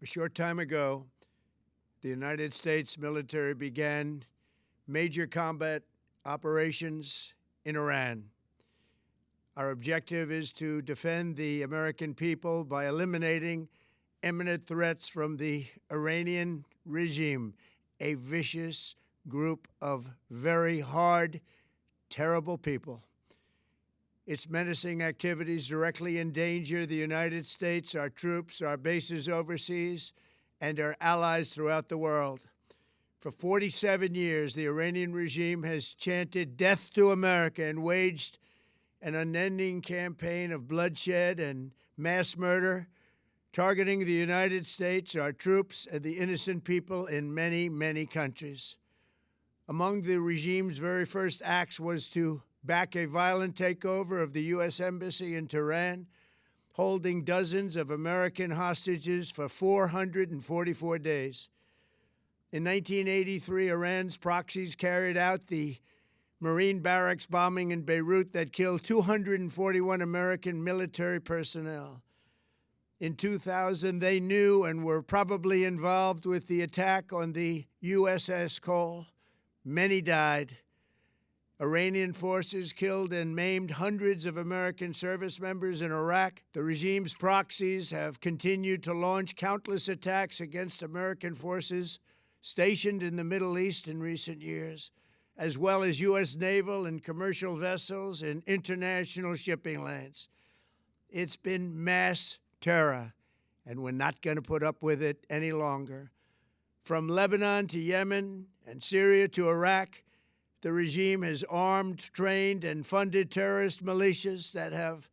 A short time ago, the United States military began major combat operations in Iran. Our objective is to defend the American people by eliminating imminent threats from the Iranian regime, a vicious group of very hard, terrible people. Its menacing activities directly endanger the United States, our troops, our bases overseas, and our allies throughout the world. For 47 years, the Iranian regime has chanted death to America and waged an unending campaign of bloodshed and mass murder, targeting the United States, our troops, and the innocent people in many, many countries. Among the regime's very first acts was to back a violent takeover of the U.S. Embassy in Tehran, holding dozens of American hostages for 444 days. In 1983, Iran's proxies carried out the Marine barracks bombing in Beirut that killed 241 American military personnel. In 2000, they knew and were probably involved with the attack on the USS Cole. Many died. Iranian forces killed and maimed hundreds of American service members in Iraq. The regime's proxies have continued to launch countless attacks against American forces stationed in the Middle East in recent years, as well as U.S. naval and commercial vessels in international shipping lanes. It's been mass terror, and we're not going to put up with it any longer. From Lebanon to Yemen and Syria to Iraq, the regime has armed, trained, and funded terrorist militias that have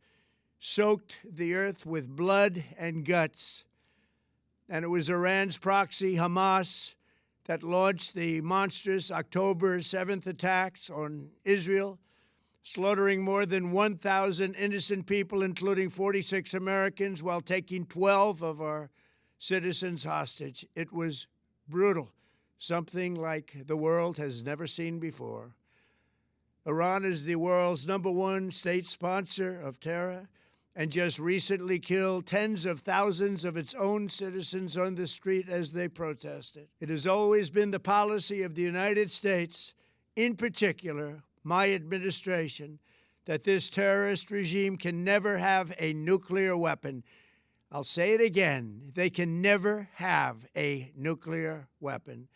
soaked the earth with blood and guts. And it was Iran's proxy, Hamas, that launched the monstrous October 7th attacks on Israel, slaughtering more than 1,000 innocent people, including 46 Americans, while taking 12 of our citizens hostage. It was brutal, something like the world has never seen before. Iran is the world's #1 state sponsor of terror and just recently killed tens of thousands of its own citizens on the street as they protested. It has always been the policy of the United States, in particular, my administration, that this terrorist regime can never have a nuclear weapon. I'll say it again, they can never have a nuclear weapon.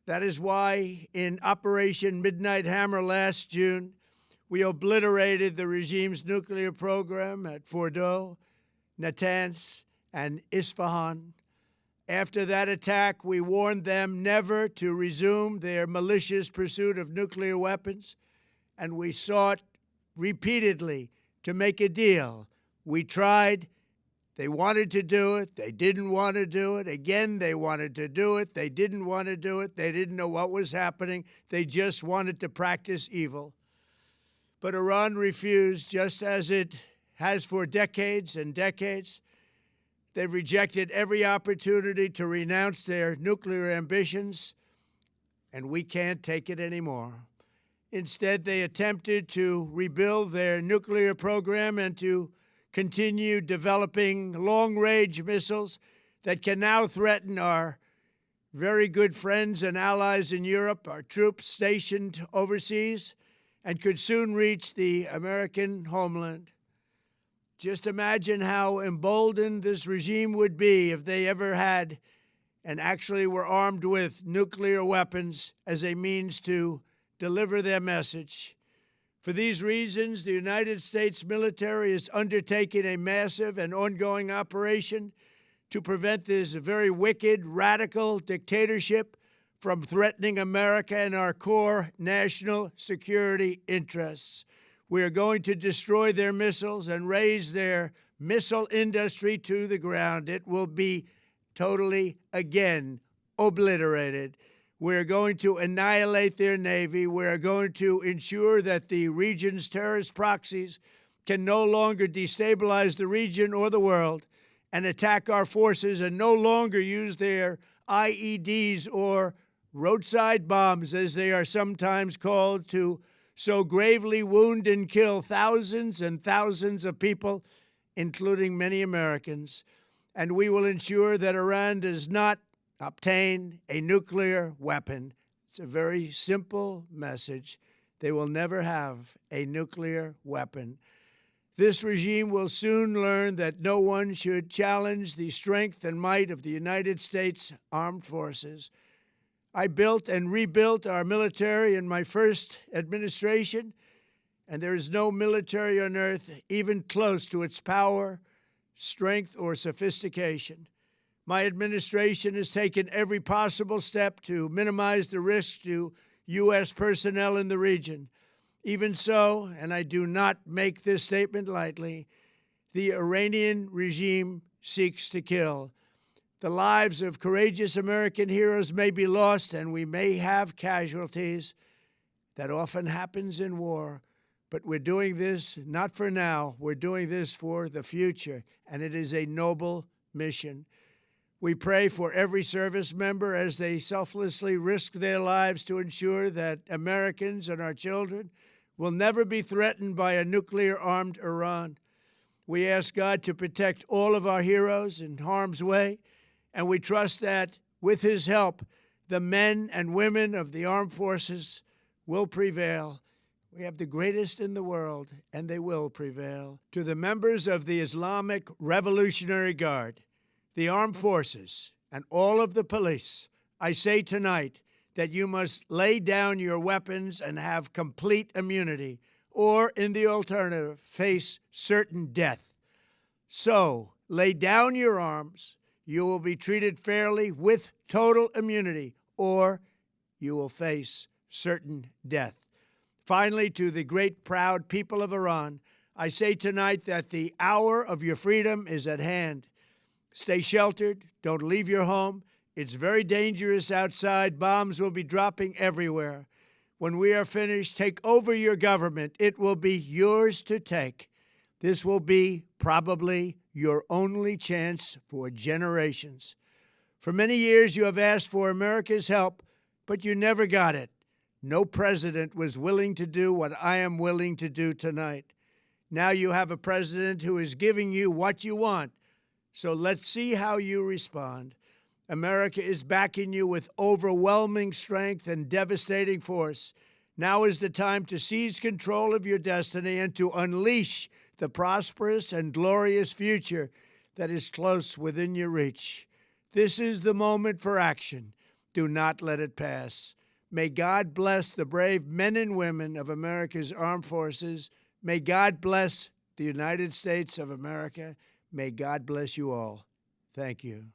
That is why in Operation Midnight Hammer last June, we obliterated the regime's nuclear program at Fordow, Natanz, and Isfahan. After that attack, we warned them never to resume their malicious pursuit of nuclear weapons, and we sought repeatedly to make a deal. We tried. They wanted to do it. They didn't want to do it. Again, they wanted to do it. They didn't want to do it. They didn't know what was happening. They just wanted to practice evil. But Iran refused, just as it has for decades and decades. They've rejected every opportunity to renounce their nuclear ambitions, and we can't take it anymore. Instead, they attempted to rebuild their nuclear program and to continue developing long-range missiles that can now threaten our very good friends and allies in Europe, our troops stationed overseas, and could soon reach the American homeland. Just imagine how emboldened this regime would be if they ever had and actually were armed with nuclear weapons as a means to deliver their message. For these reasons, the United States military is undertaking a massive and ongoing operation to prevent this very wicked, radical dictatorship from threatening America and our core national security interests. We are going to destroy their missiles and raise their missile industry to the ground. It will be totally, again, obliterated. We're going to annihilate their Navy. We're going to ensure that the region's terrorist proxies can no longer destabilize the region or the world and attack our forces and no longer use their IEDs or roadside bombs, as they are sometimes called, to so gravely wound and kill thousands and thousands of people, including many Americans. and we will ensure that Iran does not obtain a nuclear weapon. It's a very simple message. They will never have a nuclear weapon. This regime will soon learn that no one should challenge the strength and might of the United States Armed Forces. I built and rebuilt our military in my first administration, and there is no military on earth even close to its power, strength, or sophistication. My administration has taken every possible step to minimize the risk to U.S. personnel in the region. Even so, and I do not make this statement lightly, the Iranian regime seeks to kill. The lives of courageous American heroes may be lost, and we may have casualties. That often happens in war. But we're doing this not for now. We're doing this for the future, and it is a noble mission. We pray for every service member as they selflessly risk their lives to ensure that Americans and our children will never be threatened by a nuclear-armed Iran. We ask God to protect all of our heroes in harm's way, and we trust that, with His help, the men and women of the armed forces will prevail. We have the greatest in the world, and they will prevail. To the members of the Islamic Revolutionary Guard, the armed forces, and all of the police, I say tonight that you must lay down your weapons and have complete immunity, or, in the alternative, face certain death. So, lay down your arms. You will be treated fairly with total immunity, or you will face certain death. Finally, to the great, proud people of Iran, I say tonight that the hour of your freedom is at hand. Stay sheltered. Don't leave your home. It's very dangerous outside. Bombs will be dropping everywhere. When we are finished, take over your government. It will be yours to take. This will be probably your only chance for generations. For many years, you have asked for America's help, but you never got it. No president was willing to do what I am willing to do tonight. Now you have a president who is giving you what you want. So let's see how you respond. America is backing you with overwhelming strength and devastating force. Now is the time to seize control of your destiny and to unleash the prosperous and glorious future that is close within your reach. This is the moment for action. Do not let it pass. May God bless the brave men and women of America's armed forces. May God bless the United States of America. May God bless you all. Thank you.